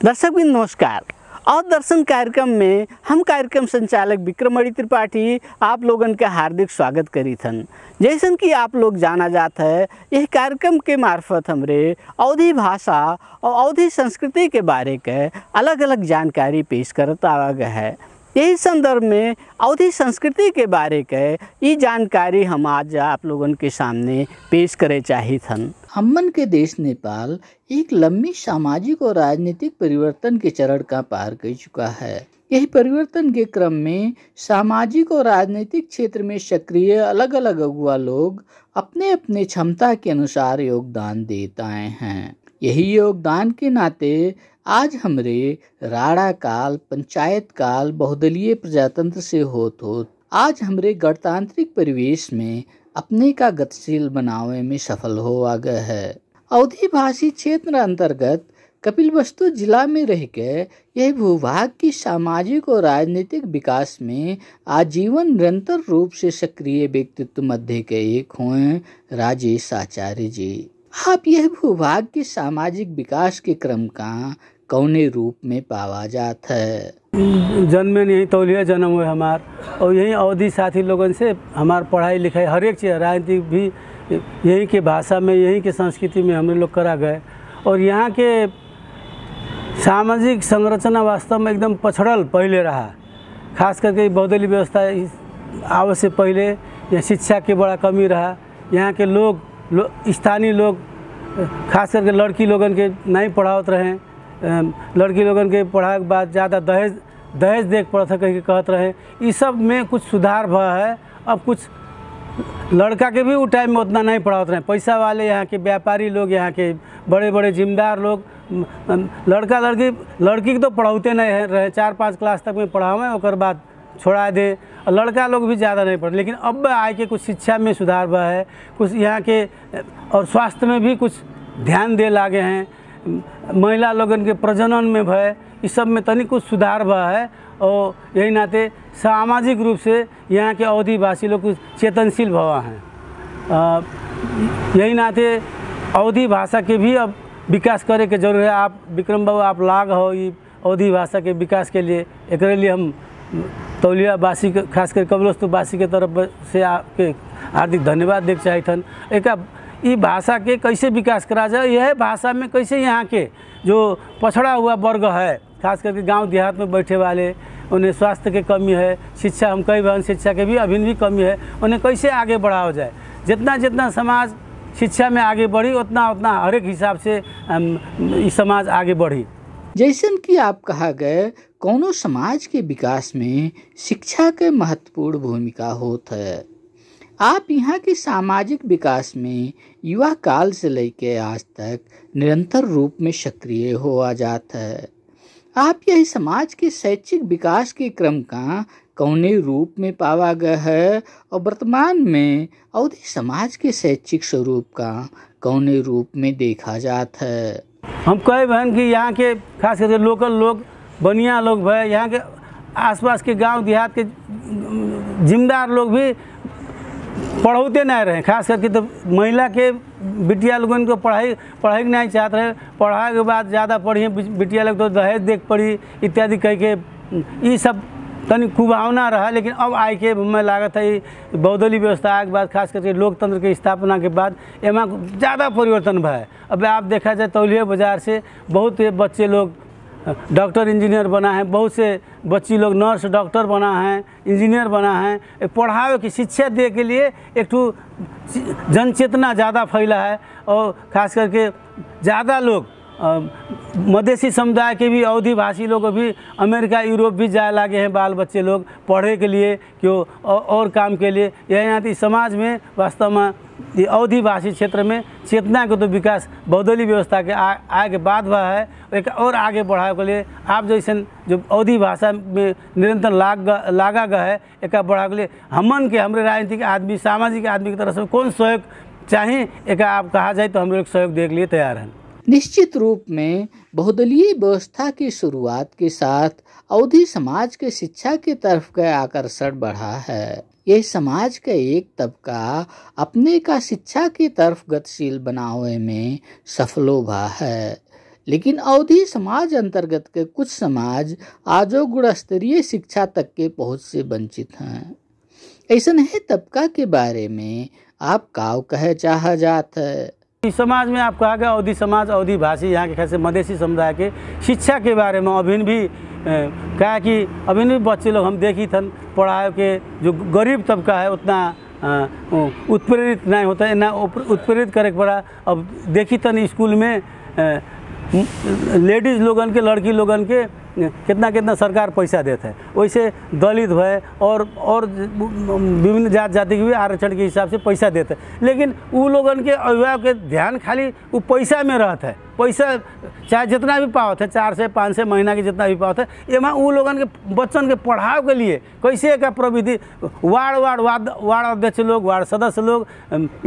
दर्शकबिन नमस्कार। और दर्शन कार्यक्रम में हम कार्यक्रम संचालक विक्रमणि त्रिपाठी आप लोगन का हार्दिक स्वागत करी थन। जैसन कि आप लोग जाना जाता है, यह कार्यक्रम के मार्फत हमरे अवधी भाषा और अवधी संस्कृति के बारे के अलग अलग जानकारी पेश करता आवा गया है। यही संदर्भ में अवधी संस्कृति के बारे के ये जानकारी हम आज आप लोगन के सामने पेश करे चाहिए थन। हमन के देश नेपाल एक लंबी सामाजिक और राजनीतिक परिवर्तन के चरण का पार कर चुका है। यही परिवर्तन के क्रम में सामाजिक और राजनीतिक क्षेत्र में सक्रिय अलग अलग अगुआ लोग अपने अपने क्षमता के अनुसार योगदान देते आए हैं। यही योगदान के नाते आज हमरे राणा काल, पंचायत काल, बहुदलीय प्रजातंत्र से होत आज हमरे गणतांत्रिक परिवेश में अपने का गतिशील बनावे में सफल हो आ गए है। अवधी भाषी क्षेत्र अंतर्गत कपिलवस्तु जिला में रह के यह भूभाग की सामाजिक और राजनीतिक विकास में आजीवन निरंतर रूप से सक्रिय व्यक्तित्व मध्य के एक हुए राजेश आचार्य जी। आप यह भूभाग के सामाजिक विकास के क्रम का कौने रूप में पावा जाता है? जन्म यही तौलिया जन्म हुए हमार, और यही अवधी साथी लोगों से हमार पढ़ाई लिखाई हर एक चीज़ राजनीति भी यही के भाषा में, यही के संस्कृति में हम लोग करा गए। और यहाँ के सामाजिक संरचना वास्तव में एकदम पछड़ल पहले रहा, खास करके बहुदलीय व्यवस्था आवे से पहले यहाँ शिक्षा के बड़ा कमी रहा। यहाँ के लोग स्थानीय लोग खास करके लड़की लोगन के नहीं पढ़ावत रहे। लड़की लोगन के पढ़ाई के बाद ज़्यादा दहेज देख पड़ा था कहीं कहत रहे। इस सब में कुछ सुधार भा है। अब कुछ लड़का के भी उस टाइम में उतना नहीं पढ़ावत रहे। पैसा वाले यहाँ के व्यापारी लोग, यहाँ के बड़े बड़े जिम्मेदार लोग लड़की के तो पढ़ाते नहीं रहे। 4-5 क्लास तक में पढ़ावें, उसके बाद छोड़ा दे। और लड़का लोग भी ज़्यादा नहीं पढ़े। लेकिन अब आए के कुछ शिक्षा में सुधार भा है, कुछ यहाँ के और स्वास्थ्य में भी कुछ ध्यान दे लागे हैं। महिला लोगन के प्रजनन में भय, इस सब में तनिक कुछ सुधार भा है। और यही नाते सामाजिक रूप से यहाँ के अवधी भाषी लोग कुछ चेतनशील भवा हैं। यही नाते अवधी भाषा के भी अब विकास करे के जरूर है। आप विक्रम बाबू आप लाग हो ये अवधी भाषा के विकास के लिए, एक लिए हम तौलिया वासी के खास कर कपिलवस्तु वासी के तरफ से आपके हार्दिक धन्यवाद देख चाहिए थन। एक ये भाषा के कैसे विकास करा जाए, यह भाषा में कैसे यहाँ के जो पछड़ा हुआ वर्ग है, खास करके गांव देहात में बैठे वाले, उन्हें स्वास्थ्य के कमी है, शिक्षा हम कई बार शिक्षा के भी अभी भी कमी है, उन्हें कैसे आगे बढ़ाया जाए। जितना जितना समाज शिक्षा में आगे बढ़ी उतना उतना हर एक हिसाब से समाज आगे बढ़ी। जैसन कि आप कहा गए, कोनो समाज के विकास में शिक्षा के महत्वपूर्ण भूमिका होता है। आप यहाँ के सामाजिक विकास में युवा काल से लेकर आज तक निरंतर रूप में सक्रिय हो आ जाता है। आप यही समाज के शैक्षिक विकास के क्रम का कौने रूप में पावा गया है और वर्तमान में अवधी समाज के शैक्षिक स्वरूप का कौने रूप में देखा जाता है? हम कहे बहन कि यहाँ के खास करके लोकल लोग, बनिया लोग भाई, यहाँ के आसपास के गांव देहात के जिम्मेदार लोग भी पढ़ाते नहीं रहे। खास करके तो महिला के बिटिया लोगों को पढ़ाई नहीं चाहत रहे। पढ़ाई के बाद ज़्यादा पढ़ी बिटिया लोग तो दहेज देख पड़ी इत्यादि कह के ये सब तनी कुभावना रहा। लेकिन अब आए के मैं लागत है बहुदलीय व्यवस्था आए के बाद, खास करके लोकतंत्र की स्थापना के बाद एमा ज़्यादा परिवर्तन भा है। अब आप देखा जाए तौलिया बाजार से बहुत बच्चे लोग डॉक्टर इंजीनियर बना है, बहुत से बच्ची लोग नर्स डॉक्टर बना है, इंजीनियर बना है। पढ़ावे की शिक्षा दे के लिए एक ठो जन चेतना ज़्यादा फैला है। और ख़ास करके ज़्यादा लोग मधेसी समुदाय के भी अवधी भाषी लोग भी अमेरिका यूरोप भी जाए लागे हैं बाल बच्चे लोग पढ़े के लिए, क्यों और काम के लिए। यहाँ समाज में वास्तव में ये अवधी भाषी क्षेत्र में चेतना को तो विकास बहुदलीय व्यवस्था के आए के बाद हुआ है। एक और आगे बढ़ाए के लिए आप जैसे जो अवधी भाषा में निरंतर लागा गया है, एक बढ़ाए के लिए हमन के हमारे राजनीतिक आदमी, सामाजिक आदमी की तरफ से कौन सहयोग चाहिए, एक आप कहा जाए तो हम लोग सहयोग देने के लिए तैयार हैं। निश्चित रूप में बहुदलीय व्यवस्था की शुरुआत के साथ अवधी समाज के शिक्षा की तरफ का आकर्षण बढ़ा है। यह समाज का एक तबका अपने का शिक्षा की तरफ गतिशील बनावे में सफल हुआ है। लेकिन अवधी समाज अंतर्गत के कुछ समाज आजो गुणस्तरीय शिक्षा तक के पहुंच से वंचित हैं। ऐसा है तबका के बारे में आप काव कहे चाह जात है। इस समाज में आप कहा गया अवधी समाज, अवधी भाषी, यहाँ के खास मधेसी समुदाय के शिक्षा के बारे में अभी भी कहा कि अभी भी बच्चे लोग हम देखी थन पढ़ाए के जो गरीब तबका है उतना उत्प्रेरित नहीं होता है, ना उत्प्रेरित करे पड़ा। अब देखी तन स्कूल में लेडीज़ लोगन के, लड़की लोगन के कितना सरकार पैसा देता है। वैसे दलित है और विभिन्न जाति के भी आरक्षण के हिसाब से पैसा देता है, लेकिन वो लोगन के अभिभावक के ध्यान खाली वो पैसा में रहता है। पैसा चाहे जितना भी पावत है, 4 से 5 से महीना के जितना भी पावत है, एमा वो लोगन के बच्चन के पढ़ाव के लिए कैसे का प्रविधि वार्ड अध्यक्ष लोग, वार्ड सदस्य लोग,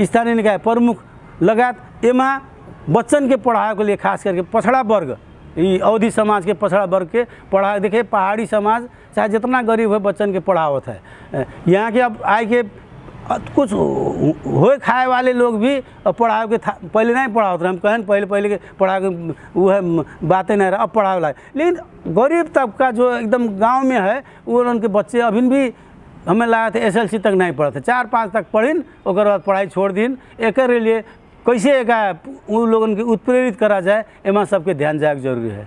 स्थानीय निकाय प्रमुख लगात एमा बच्चन के पढ़ाव के लिए खास करके पछड़ा वर्ग, ये अवधी समाज के पछड़ा वर्ग के पढ़ा। देखिए पहाड़ी समाज चाहे जितना गरीब है बच्चन के पढ़ावत है। यहाँ के अब आए के कुछ हो खाए वाले लोग भी पढ़ाव के पहले नहीं पढ़ावत रहे। हम कहें पहले के पढ़ा के वह बातें नहीं रहा, अब पढ़ावे लागे। लेकिन गरीब तबका जो एकदम गांव में है वो उनके बच्चे अभी भी हमें लगा था SLC तक नहीं पढ़ते, 4-5 तक पढ़िन और बाद पढ़ाई छोड़ दिन। एक लिए कैसे एक उन लोगों के उत्प्रेरित करा जाए, एमा सबके ध्यान जाए जरूरी है।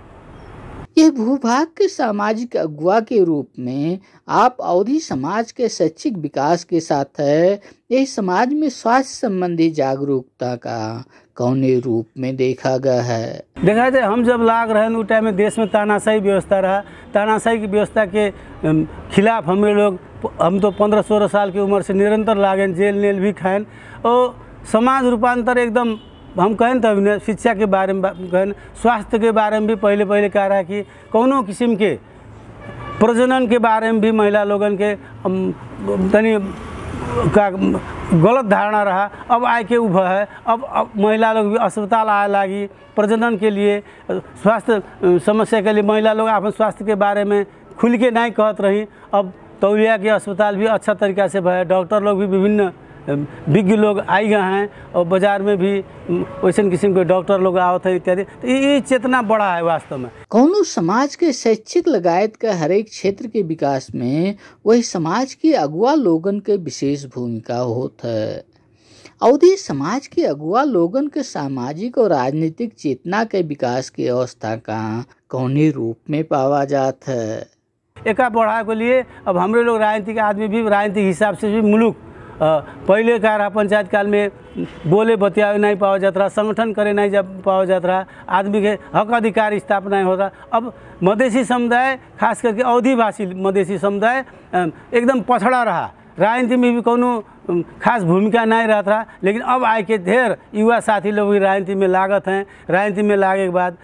यह भूभाग के सामाजिक अगुवा के रूप में आप अवधी समाज के शैक्षिक विकास के साथ है यह समाज में स्वास्थ्य संबंधी जागरूकता का कौने रूप में देखा गया है। देखा जाए हम जब लाग रहे उस टाइम में देश में तानाशाही व्यवस्था रहा। तानाशाही की व्यवस्था के खिलाफ हम तो 15-16 साल की उम्र से निरंतर लागें, जेल नेल भी खाएं और समाज रूपांतर एकदम हम कहें तब ने शिक्षा के बारे में कहें, स्वास्थ्य के बारे में भी पहले कह रहा है कि कौनों किस्म के प्रजनन के बारे में भी महिला लोगन के तनी का गलत धारणा रहा। अब आए के उभा है, अब महिला लोग भी अस्पताल आए लागी प्रजनन के लिए, स्वास्थ्य समस्या के लिए महिला लोग अपने स्वास्थ्य के बारे में खुल के नहीं कहत रही। अब तौलिया के अस्पताल भी अच्छा तरीक़ा से है, डॉक्टर लोग भी विभिन्न विज्ञ लोग आई गए हैं और बाजार में भी वैसे किस्म के डॉक्टर लोग आवत है इत्यादि। तो ये चेतना बड़ा है वास्तव में। कौनो समाज के शैक्षिक लगायत का हर एक क्षेत्र के विकास में वही समाज की अगुवा लोगन के विशेष भूमिका होता है। अवधी समाज के अगुवा लोगन के सामाजिक और राजनीतिक चेतना के विकास की अवस्था का कौने रूप में पावा जाता है। एका बढ़ाए के लिए अब हमारे लोग राजनीतिक आदमी भी राजनीतिक हिसाब से भी मुल्क पहले का रहा पंचायत काल में बोले बतियावे नहीं पावा जाता रहा, संगठन करे नहीं जब पावा जाता रहा, आदमी के हक अधिकार स्थापना नहीं होता। अब मधेसी समुदाय खास करके अवधी भाषी मधेसी समुदाय एकदम पछड़ा रहा, राजनीति में भी कोनो खास भूमिका नहीं रहता रहा। लेकिन अब आए के ढेर युवा साथी लोग भी राजनीति में लागत हैं। राजनीति में लागे के बाद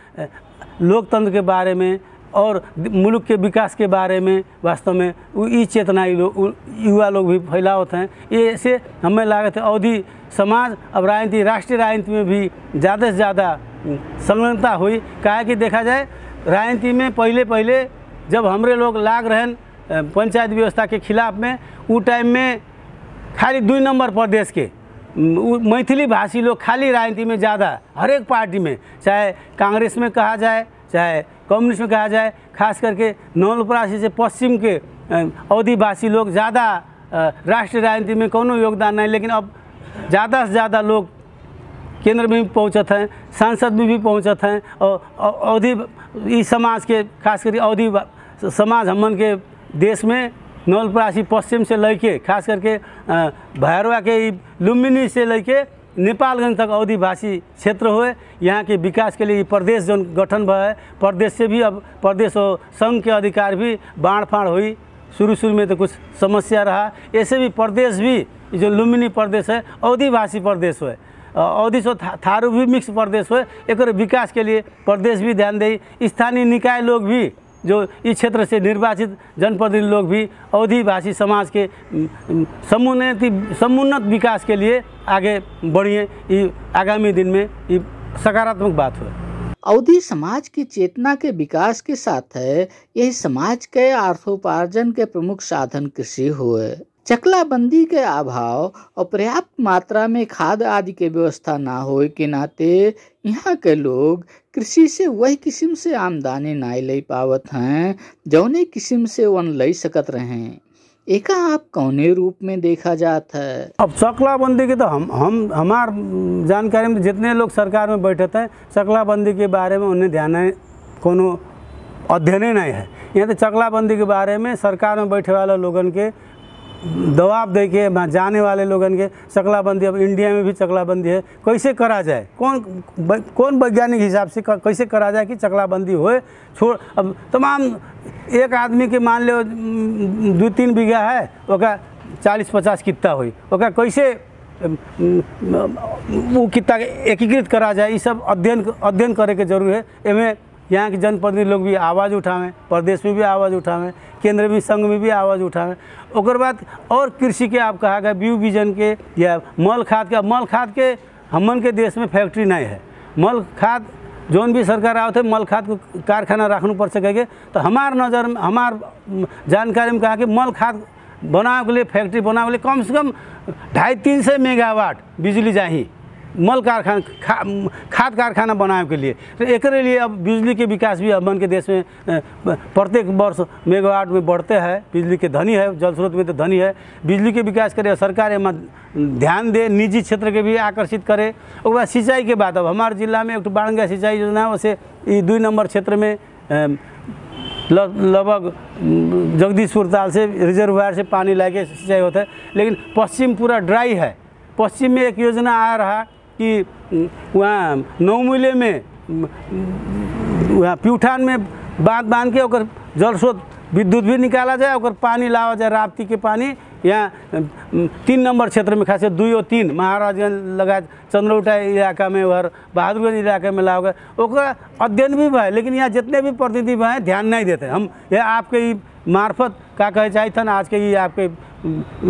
लोकतंत्र के बारे में और मुल्क के विकास के बारे में वास्तव में ये चेतना युवा लोग भी फैलावत हैं। ये से हमें लागत है अवधी समाज अब राजनीति, राष्ट्रीय राजनीति में भी ज़्यादा से ज़्यादा संलग्नता हुई। काहे कि देखा जाए राजनीति में पहले जब हमारे लोग लाग रहे पंचायत व्यवस्था के खिलाफ में, वो टाइम में खाली 2 नंबर प्रदेश के मैथिली भाषी लोग खाली राजनीति में ज़्यादा, हर एक पार्टी में, चाहे कांग्रेस में कहा जाए चाहे कम्युनिस्ट में कहा जाए, खास करके नवलपरासी से पश्चिम के अवधिवासी लोग ज़्यादा राष्ट्रीय राजनीति में कोनो योगदान नहीं। लेकिन अब ज़्यादा से ज़्यादा लोग केंद्र में भी पहुँचत हैं, सांसद में भी पहुँचत हैं और अवधी इस समाज के खास करके अवधी समाज हमन के देश में नवलपरासी पश्चिम से लेके खास करके भैरवा के लुम्बिनी से लेके नेपालगंज तक अवधी भाषी क्षेत्र हुए। यहाँ के विकास के लिए प्रदेश जो गठन हुआ है, प्रदेश से भी अब प्रदेश और संघ के अधिकार भी बाँड़ फाड़ हुई। शुरू में तो कुछ समस्या रहा, ऐसे भी प्रदेश भी जो लुम्बिनी प्रदेश है अवधी भाषी प्रदेश हुए, अवधी से थारू भी मिक्स प्रदेश हुए। एक विकास के लिए प्रदेश भी ध्यान दे, स्थानीय निकाय लोग भी जो इस क्षेत्र से निर्वाचित जनप्रतिनिधि लोग भी अवधी भाषी समाज के समुन्नत विकास के लिए आगे बढ़िए। ये आगामी दिन में ये सकारात्मक बात हुआ। अवधी समाज की चेतना के विकास के साथ है यह समाज के अर्थोपार्जन के प्रमुख साधन कृषि हुए। चकलाबंदी के अभाव और पर्याप्त मात्रा में खाद आदि के व्यवस्था ना होए के नाते यहाँ के लोग कृषि से वही किस्म से आमदनी नाई ले पावत हैं जौने किस्म से वन ले सकत रहे। एका आप कौने रूप में देखा जाता है? अब चकलाबंदी के तो हम हमार जानकारी में जितने लोग सरकार में बैठे थे चकलाबंदी के बारे में उन्हें ध्यान है कोनो अध्ययन नहीं है। यहाँ तो चकलाबंदी के बारे में सरकार में बैठे वाले लोगन के दबाव दे के जाने वाले लोगन के चकलाबंदी, अब इंडिया में भी चकलाबंदी है, कैसे करा जाए, कौन वैज्ञानिक हिसाब से कैसे करा जाए कि चकलाबंदी होए। छोड़ अब तमाम एक आदमी के मान लो 2-3 बीघा है, ओका 40-50 कित्ता हुई, ओका कैसे वो कित्ता एकीकृत करा जाए, ये सब अध्ययन करे के जरूरी है। एमें यहाँ के जनप्रतिनिधि लोग भी आवाज़ उठावें, प्रदेश में भी आवाज़ उठावें, केंद्र भी संघ में भी आवाज़ उठावें। ओकर बाद और कृषि के आप कहा गया बीज बीजन के या मल खाद के हमन के देश में फैक्ट्री नहीं है। मल खाद जोन भी सरकार आओ थे मल खाद को कारखाना रखना पड़ सकेगा। तो हमार नज़र में हमार जानकारी में कहा कि मल खाद बनाने के लिए फैक्ट्री बनाने के लिए कम से कम 250-300 मेगावाट बिजली चाहिए मल कारखाना खाद कारखाना बनाने के लिए। तो एक लिए अब बिजली के विकास भी हमन के देश में प्रत्येक वर्ष मेगावाट में बढ़ते हैं। बिजली के धनी है, जल स्रोत में तो धनी है। बिजली के विकास करे, सरकार एम ध्यान दे, निजी क्षेत्र के भी आकर्षित करे। और बाद सिंचाई के बाद अब हमारे जिला में एक तो बाणगंगा सिंचाई योजना है, वैसे 2 नंबर क्षेत्र में लगभग जगदीशपुर ताल से रिजर्वायर से पानी लाके सिंचाई होता है। लेकिन पश्चिम पूरा ड्राई है। पश्चिम में एक योजना आ रहा कि वहाँ नौमुले में वहाँ प्यूठान में बांध के और जल स्रोत विद्युत भी निकाला जाए और पानी लावा जाए, राप्ती के पानी यहाँ 3 नंबर क्षेत्र में, खास 2 और 3 महाराजगंज लगाए चंद्रौटा इलाका में और बहादुरगंज इलाका में लाओगे ओकर अध्ययन भी है। लेकिन यहाँ जितने भी प्रतिनिधि हैं ध्यान नहीं देते। हम यह आपके मार्फत का कहे चाहे था ना, आज के ये आपके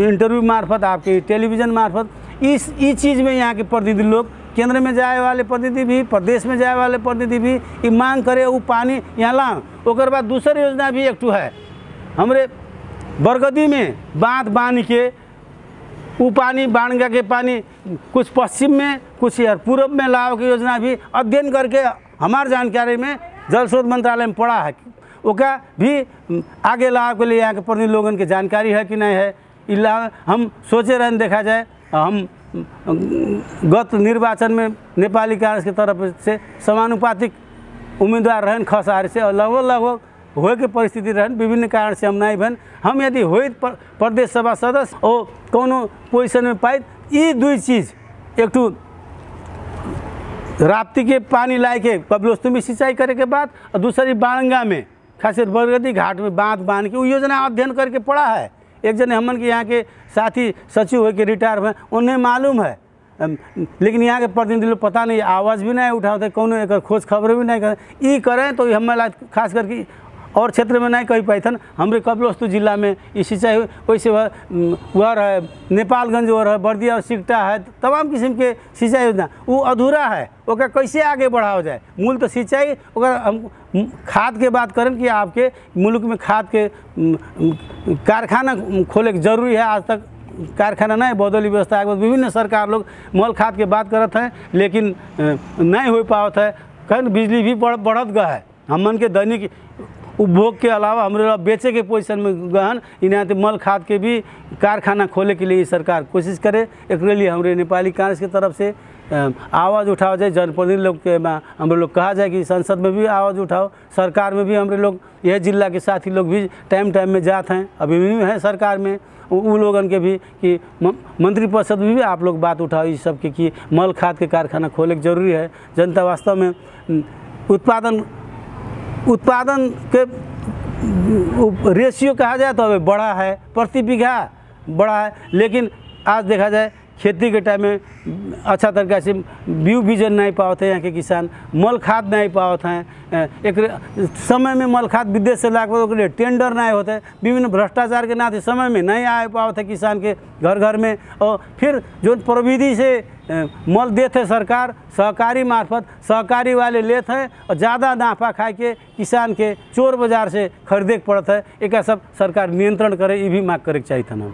इंटरव्यू मार्फत, आपके टेलीविज़न मार्फत इस चीज़ में यहाँ के प्रतिनिधि लोग, केंद्र में जाए वाले प्रतिनिधि भी, प्रदेश में जाए वाले प्रतिनिधि भी ये मांग करे वो पानी यहाँ लाओ। ओकर बाद दूसरी योजना भी एक है हमरे बरगदी में बांध के वो पानी बाणगंगा के पानी कुछ पश्चिम में कुछ पूर्व में लाओ की योजना भी अध्ययन करके हमार जानकारी में जल स्रोत मंत्रालय में पड़ा है। ओका भी आगे लाओ के लिए यहाँ के प्रतिनिधि लोगों की जानकारी है कि नहीं है। इला हम सोचे रहन देखा जाए, हम गत निर्वाचन में नेपाली कांग्रेस की तरफ से समानुपातिक उम्मीदवार रहन खसार से और लगभग होए के परिस्थिति रहन, विभिन्न कारण से हम नहीं बन। हम यदि हो प्रदेश सभा सदस्य और कोनो पोजिशन में पाए, ये 2 चीज़, एक तो राप्ती के पानी लाए के कपिलवस्तु में सिंचाई करे के बाद, और दूसरी बाणगंगा में खासकर बरगदी घाट में बांध के वो योजना अध्ययन करके पड़ा है। एक जने हमन के यहाँ के साथी सचिव हो के रिटायर हुए, उन्हें मालूम है। लेकिन यहाँ के प्रतिनिधि लोग पता नहीं, आवाज़ भी नहीं उठाते, कौन एक खोज खबर भी नहीं करें। ये करें तो हमें खास करके और क्षेत्र में नहीं कही पाई था। हमारे कपिलवस्तु जिला में ये सिंचाई वैसे वह है, नेपालगंज और है, बर्दिया और सिकटा है, तमाम किस्म के सिंचाई योजना वो अधूरा है। ओका कैसे आगे बढ़ाओ जाए? मूल तो सिंचाई, हम खाद के बात करें कि आपके मुल्क में खाद के कारखाना खोले जरूरी है। आज तक कारखाना नहीं, बदौली व्यवस्था के विभिन्न सरकार लोग मल खाद के बात करते हैं, लेकिन नहीं हो पावत है। कहीं बिजली भी बढ़त गया है। हमन के दैनिक उपभोग के अलावा हमारे बेचे के पोजीशन में गहन इन्हें मल खाद के भी कारखाना खोले के लिए सरकार कोशिश करे। एक लिए हमारे नेपाली कांग्रेस की तरफ से आवाज़ उठाओ जाए, जनप्रतिनिधि लोग के हम लोग कहा जाए कि संसद में भी आवाज़ उठाओ, सरकार में भी हमारे लोग, यह जिला के साथी लोग भी टाइम में जाते हैं, अभी भी हैं सरकार में, उन लोगों के भी कि मंत्रिपरिषद में भी आप लोग बात उठाओ इस सब के कि मल खाद के कारखाना खोले के जरूरी है। जनता वास्तव में उत्पादन के रेशियो कहा जाए तो अभी बड़ा है, प्रति बीघा बड़ा है, लेकिन आज देखा जाए खेती के टाइम में अच्छा तरीका से बीज बीजन नहीं पाते हैं यहाँ के किसान, मल खाद नहीं पाते हैं। एक समय में मल खाद विदेश से लाकर टेंडर नहीं होते, विभिन्न भ्रष्टाचार के नाते समय में नहीं आ पाते किसान के घर में। और फिर जो प्रविधि से मल देते सरकार सहकारी मार्फत, सहकारी वाले लेते हैं और ज़्यादा नाफा खा के किसान के चोर बाजार से खरीदे पड़ता है। एक सब सरकार नियंत्रण करे, ये भी मांग करे चाहिए था ना।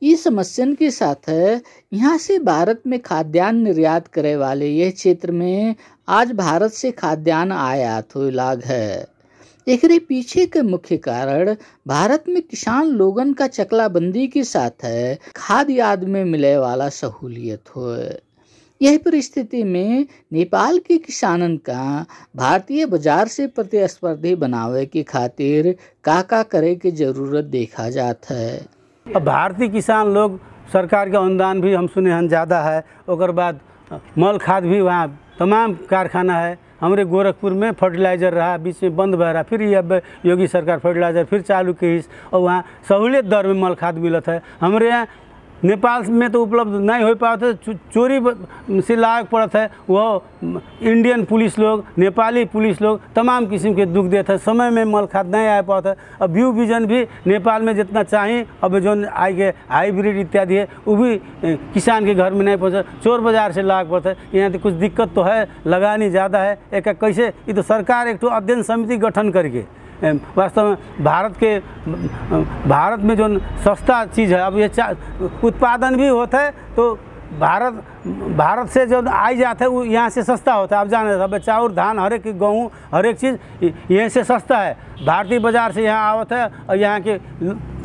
इस समस्या के साथ यहाँ से भारत में खाद्यान्न निर्यात करे वाले यह क्षेत्र में आज भारत से खाद्यान्न आयात हो लाग है। एकरे पीछे के मुख्य कारण भारत में किसान लोगन का चकलाबंदी के साथ खाद्य आदि में मिले वाला सहूलियत हो। यह परिस्थिति में नेपाल के किसानन का भारतीय बाजार से प्रतिस्पर्धी बनावे के खातिर का करे के जरूरत देखा जाता है। अब भारतीय किसान लोग सरकार का अनुदान भी हम सुने हैं ज़्यादा है, और बाद मल खाद भी वहाँ तमाम कारखाना है। हमारे गोरखपुर में फर्टिलाइज़र रहा, बीच में बंद भर रहा, फिर ये अब योगी सरकार फर्टिलाइज़र फिर चालू की, और वहाँ सहूलियत दर में मल खाद मिलत है। हमारे यहाँ नेपाल में तो उपलब्ध नहीं हो पाते, चोरी से लायक पड़त है। वो इंडियन पुलिस लोग, नेपाली पुलिस लोग तमाम किस्म के दुख देते हैं, समय में मल खाद नहीं आ पाता है। अब व्यू विजन भी नेपाल में जितना चाहिए, अब जो आई के हाइब्रिड इत्यादि है वो भी किसान के घर में नहीं पहुँचा, चोर बाजार से लायक पड़ता है। यहाँ तो कुछ दिक्कत तो है, लगानी ज़्यादा है। एक कैसे ये तो सरकार एक अध्ययन समिति गठन करके वास्तव में भारत में जो सस्ता चीज़ है, अब ये उत्पादन भी होता है तो भारत से जो आई जाता है वो यहाँ से सस्ता होता है। आप जान रहे, अब चाउर धान हर एक गेहूँ हर एक चीज़ यहीं से सस्ता है, भारतीय बाजार से यहाँ आवत है, और यहाँ के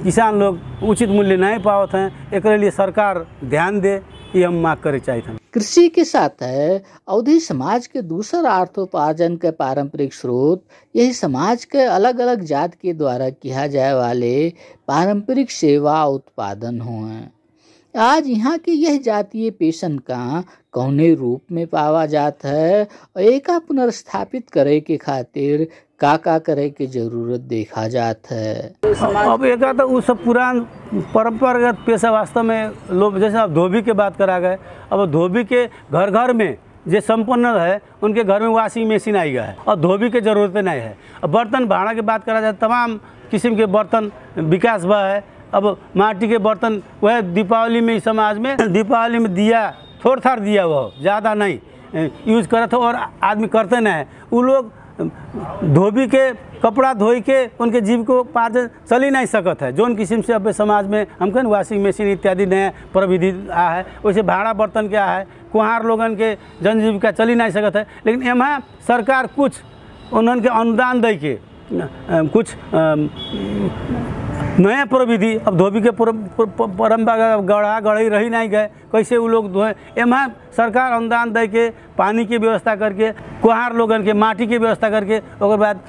किसान लोग उचित मूल्य नहीं पावत हैं। एक लिए सरकार ध्यान दे, ये हम मांग करे चाहिए था। कृषि के साथ अवधी समाज के दूसरा अर्थोपार्जन के पारंपरिक स्रोत यही समाज के अलग अलग जात के द्वारा किया जाए वाले पारंपरिक सेवा उत्पादन हुए। आज यहाँ के यह जातीय पेशन का कौने रूप में पावा जाता है, और एक पुनर्स्थापित करे के खातिर का करे के जरूरत देखा जाता है। अब एक तो वो सब पुरान परंपरागत पेशा वास्तव में लोग, जैसे अब धोबी के बात करा गए, अब धोबी के घर घर में जो संपन्न है उनके घर में वॉशिंग मशीन आई गया है, और धोबी के जरूरत नहीं है। अब बर्तन भाड़ा की बात करा जाए, तमाम किस्म के बर्तन विकास हुआ है। अब माटी के बर्तन वह दीपावली में समाज में दीपावली में दिया थोड़ा थार दिया, वो ज़्यादा नहीं यूज़ करे थे, और आदमी करते नहीं है। वो लोग धोबी के कपड़ा धोई के उनके जीविकोपार्जन चल ही नहीं सकत है। जोन किस्म से अब समाज में हमको वॉशिंग मशीन इत्यादि नया प्रविधि आ है, वैसे भाड़ा बर्तन क्या है, कुम्हार लोगन के जनजीविका चल ही नहीं सकत है। लेकिन एमा सरकार कुछ उन्होंने अनुदान दे के कुछ नया प्रविधि, अब धोबी के परंपरा गढ़ा गढ़ी रही नहीं गए, कैसे वो लोग धोए। एमा सरकार अनुदान दे के पानी की व्यवस्था करके, कुम्हार लोगन के माटी की व्यवस्था करके, और बाद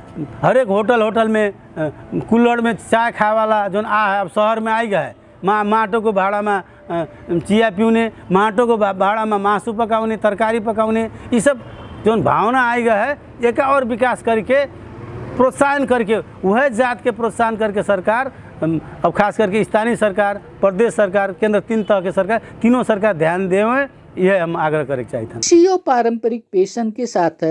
हर एक होटल में कुल्हड़ में चाय खाए वाला जो आ है, अब शहर में आई गया है। माटो को भाड़ा में चिया पिउने, माटो को भाड़ा में मासू पकाउने, तरकारी पकाउने, ये सब जो भावना आई गया है, एक और विकास करके प्रोत्साहन करके, वह जात के प्रोत्साहन करके सरकार, अब खास करके स्थानीय सरकार, प्रदेश सरकार, केंद्र, तीन तरह के सरकार, तीनों सरकार ध्यान देवे, यह हम आग्रह करे चाहिए था। कृषि और पारंपरिक पेशन के साथ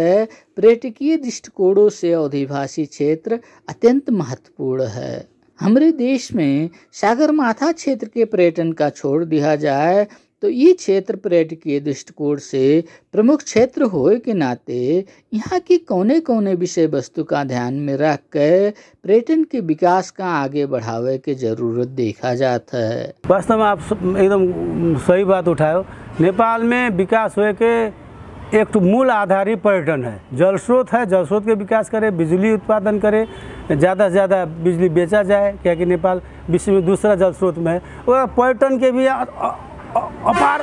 पर्यटकीय दृष्टिकोणों से आदिवासी क्षेत्र अत्यंत महत्वपूर्ण है। हमारे देश में सागरमाथा क्षेत्र के पर्यटन का छोड़ दिया जाए तो ये क्षेत्र पर्यटकीय दृष्टिकोण से प्रमुख क्षेत्र होने के नाते यहाँ की कोने कोने विषय वस्तु का ध्यान में रख कर पर्यटन के विकास का आगे बढ़ावे के जरूरत देखा जाता है। वास्तव में आप एकदम सही बात उठाए। नेपाल में विकास हुए के एक तो मूल आधार ही पर्यटन है, जल स्रोत है, जल स्रोत के विकास करे, बिजली उत्पादन करे, ज़्यादा से ज़्यादा बिजली बेचा जाए, क्या कि नेपाल विश्व में दूसरा जल स्रोत में है। और पर्यटन के भी अपार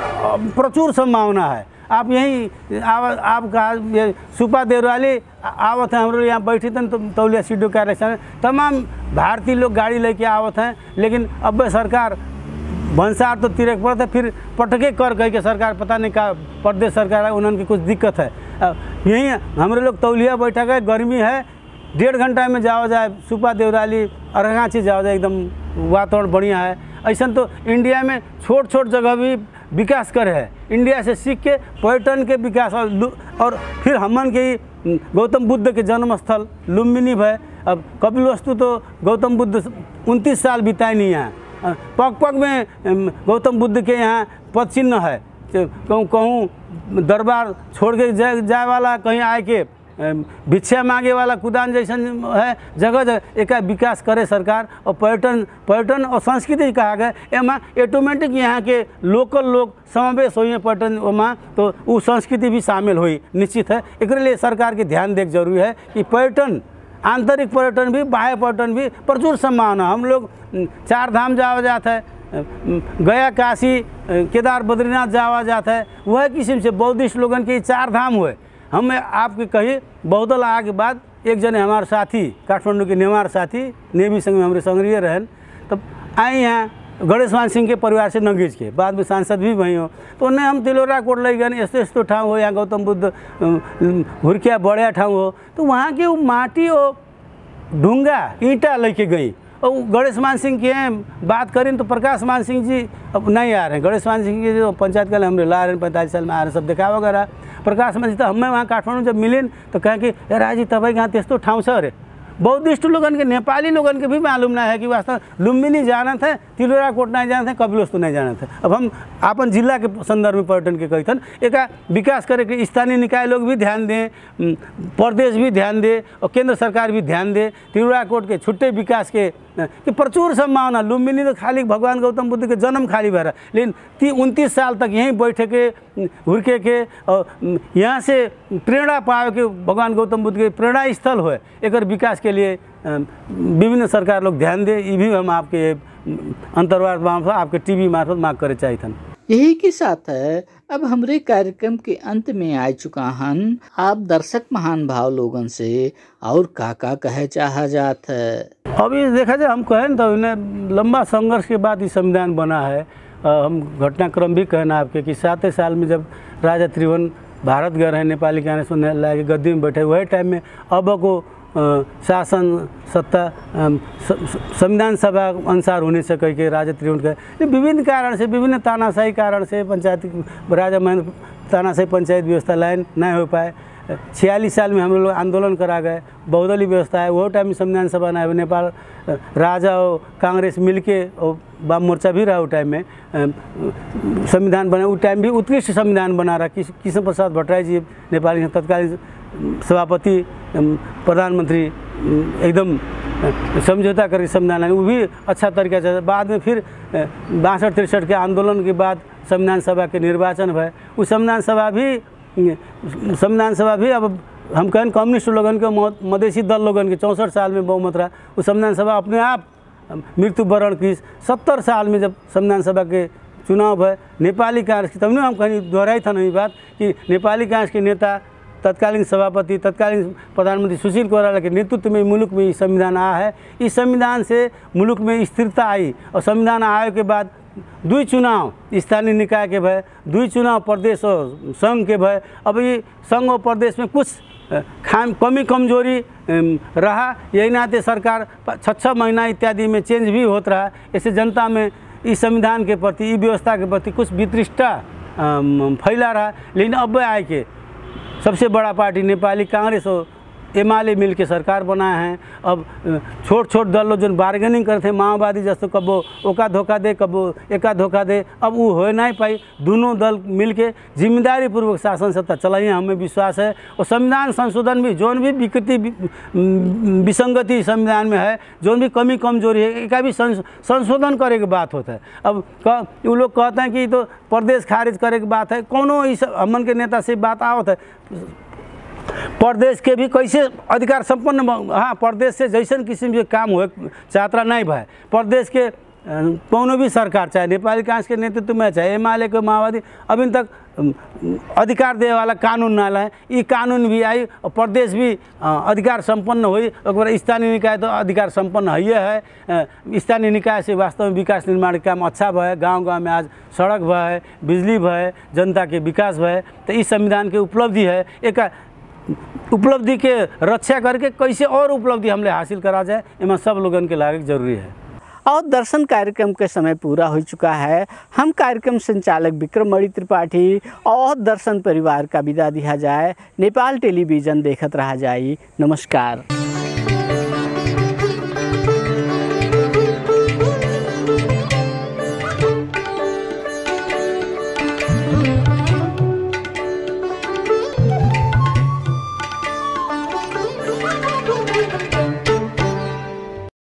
प्रचुर संभावना है। आप यहीं आप कहा ये सुपा देवराली आवत हैं, हमारे यहाँ बैठी तो तौलिया सीडो कार्यालय तमाम भारतीय लोग गाड़ी लेके आवत हैं। लेकिन अब सरकार भंसार तो तिरक पड़ता है, फिर पटके कर कह के सरकार पता नहीं का प्रदेश सरकार है, उन्होंने की कुछ दिक्कत है। यहीं हमारे लोग तौलिया बैठा गए, गर्मी है, 1.5 घंटा में जाओ जाए सुपा देवराली अरगाची जाओ जाए, एकदम वातावरण बढ़िया है। ऐसा तो इंडिया में छोट छोट जगह भी विकास करे है। इंडिया से सीख के पर्यटन के विकास और फिर हमन के गौतम बुद्ध के जन्म स्थल लुम्बिनी है। अब कपिलवस्तु तो गौतम बुद्ध 29 साल बिताए नहीं यहाँ, पग पग में गौतम बुद्ध के यहाँ पद चिन्ह है। कहूँ दरबार छोड़ के जाए वाला, कहीं आए के भिक्षा मांगे वाला कुदान जैसन है, जगह जगह एक विकास करे सरकार। और पर्यटन और संस्कृति कहा गया एमा ऑटोमेटिक यहाँ के लोकल लोग समावेश हुई पर्यटन में, तो वो संस्कृति भी शामिल हुई निश्चित है। एक लिए सरकार के ध्यान देख जरूरी है कि पर्यटन, आंतरिक पर्यटन भी बाह्य पर्यटन भी प्रचुर संभावना। हम लोग 4 धाम जावा जाता है, गया काशी केदार बद्रीनाथ जावा जाता है, वह किस्म से बौद्धिस्ट लोगन के 4 धाम हुए। हम आपके कही बौद्धल आगे के बाद एक जने हमारे साथी काठमांडू के नेवार साथी नेवी संघ में हमारे संग्रीय रहन, तब आए यहाँ गणेश मान सिंह के परिवार से नगीज के बाद में सांसद भी वहीं हो, तो उन्हें हम तिलोरा कोट ले गए, यस्तो ठाउँ हो यहाँ गौतम बुद्ध हुर्किया बढ़िया ठाउँ हो, तो वहाँ के वो माटी और ढूंगा ईंटा लेके गई। और गणेश मान सिंह की बात करें तो प्रकाश मान सिंह जी अब नहीं आ रहे हैं। गणेश मान सिंह जी जो पंचायत का हमने ला रहे हैं 45 साल में आ रहे सब देखा वगैरह। प्रकाश मान सिंह तो हमें वहाँ काठमांडू जब मिले तो कहें कि राज जी तपाईँ यहाँ त्यस्तो ठाउँ छ अरे। बौद्धिस्ट लोगन के नेपाली लोगन के भी मालूम ना है कि वास्तव लुम्बिनी जाना था, तिलोरा कोट नहीं जाना था, कपिलवस्तु नहीं जाना था। अब हम अपन जिला के संदर्भ में पर्यटन के कहथन एक विकास करे कि स्थानीय निकाय लोग भी ध्यान दें, प्रदेश भी ध्यान दे और केंद्र सरकार भी ध्यान दे। तिलोरा कोट के छुट्टे विकास के कि प्रचुर संभावना। लुम्बिनी तो खाली भगवान गौतम बुद्ध के जन्म खाली भर, लेकिन 29 साल तक यहीं बैठे के हुर्के के और यहाँ से प्रेरणा पाए के भगवान गौतम बुद्ध के प्रेरणा स्थल हो, एक विकास के लिए विभिन्न सरकार लोग ध्यान दे। ये भी हम आपके अंतर्वार्ता मार्फत आपके टीवी मार्फत मांग करे चाहिए। यही के साथ है अब हमरे कार्यक्रम के अंत में आ चुका हन। आप दर्शक महान भाव लोगन से और का कहे चाह जात है। अभी देखा जाए हम कहें तो इन्हें लंबा संघर्ष के बाद ये संविधान बना है। हम घटनाक्रम भी कहना आपके कि 7 साल में जब राजा त्रिभुवन भारत गए हैं नेपाली कांग्रेस में लाके गद्दी में बैठे, वही टाइम में अब को शासन सत्ता संविधान सभा अनुसार होने से कह के राजा त्रिभुवन का विभिन्न कारण से, विभिन्न तानाशाही कारण से पंचायत राजा महेंद्र तानाशाही पंचायत व्यवस्था लाइन नहीं हो पाए। 46 साल में हम लोग आंदोलन करा गए, बहुदलीय व्यवस्था है, वो टाइम में संविधान सभा नहीं। नेपाल राजा और कांग्रेस मिलके और वाम मोर्चा भी रहा उस टाइम में संविधान बना। उस टाइम भी उत्कृष्ट संविधान बना रहा। कृष्ण प्रसाद भट्टराई जी नेपाली तत्कालीन सभापति प्रधानमंत्री एकदम समझौता करके संविधान लाए, वो भी अच्छा तरीका से। बाद में फिर 62-63 के आंदोलन के बाद संविधान सभा के निर्वाचन भय। उस संविधान सभा भी अब हम कहें कम्युनिस्ट लोगन के मधेसी दल लोगन के 64 साल में बहुमत रहा। उस संविधान सभा अपने आप मृत्युवरण की। 70 साल में जब संविधान सभा के चुनाव है नेपाली कांग्रेस की, तब हम कहीं दोहराई था नहीं बात कि नेपाली कांग्रेस के नेता तत्कालीन सभापति तत्कालीन प्रधानमंत्री सुशील कोइराला के नेतृत्व में मुल्क में संविधान आया है। इस संविधान से मुल्क में स्थिरता आई और संविधान आने के बाद 2 चुनाव स्थानीय निकाय के भय, 2 चुनाव प्रदेश और संघ के भय। अब ये संघ और प्रदेश में कुछ कमी कमजोरी रहा, यही नाते सरकार 6 महीना इत्यादि में चेंज भी होता रहा। ऐसे जनता में इस संविधान के प्रति, इस व्यवस्था के प्रति कुछ वितृष्टा फैला रहा। लेकिन अब आए के सबसे बड़ा पार्टी नेपाली कांग्रेस और एमाले मिल के सरकार बनाए हैं। अब छोट दल जो बार्गेनिंग करते हैं माओवादी जैसे कबो ओका धोखा दे कबो एका धोखा दे, अब वो हो नहीं पाई। दोनों दल मिल के जिम्मेदारी पूर्वक शासन सत्ता चलाइए, हमें विश्वास है। और संविधान संशोधन भी जोन भी विकृति विसंगति संविधान में है, जोन भी कमी कमजोरी है, एक भी संशोधन करे के बात होता है। अब वो लोग कहते हैं कि तो प्रदेश खारिज करे के बात है, कोनो इस हमन के नेता से बात आवत है। प्रदेश के भी कैसे अधिकार संपन्न, हाँ प्रदेश से जैसन किस्म के काम हो यात्रा नहीं भाई। प्रदेश के कौनो भी सरकार चाहे नेपाली कांग्रेस के नेतृत्व में चाहे एमाले के माओवादी अभी तक अधिकार दे वाला कानून ना लाए। ये कानून भी आई और प्रदेश भी अधिकार संपन्न हुई। स्थानीय निकाय तो अधिकार संपन्न है। स्थानीय निकाय से वास्तव में विकास निर्माण का काम अच्छा भय, गांव में आज सड़क भय, बिजली भय, जनता के विकास भय। तो इस संविधान के उपलब्धि है। एक उपलब्धि के रक्षा करके कैसे और उपलब्धि हमले हासिल करा जाए, इसमें सब लोगों के लागे जरूरी है। और दर्शन कार्यक्रम के समय पूरा हो चुका है। हम कार्यक्रम संचालक विक्रमणि त्रिपाठी और दर्शन परिवार का विदा दिया जाए। नेपाल टेलीविजन देखत रहा जाए। नमस्कार।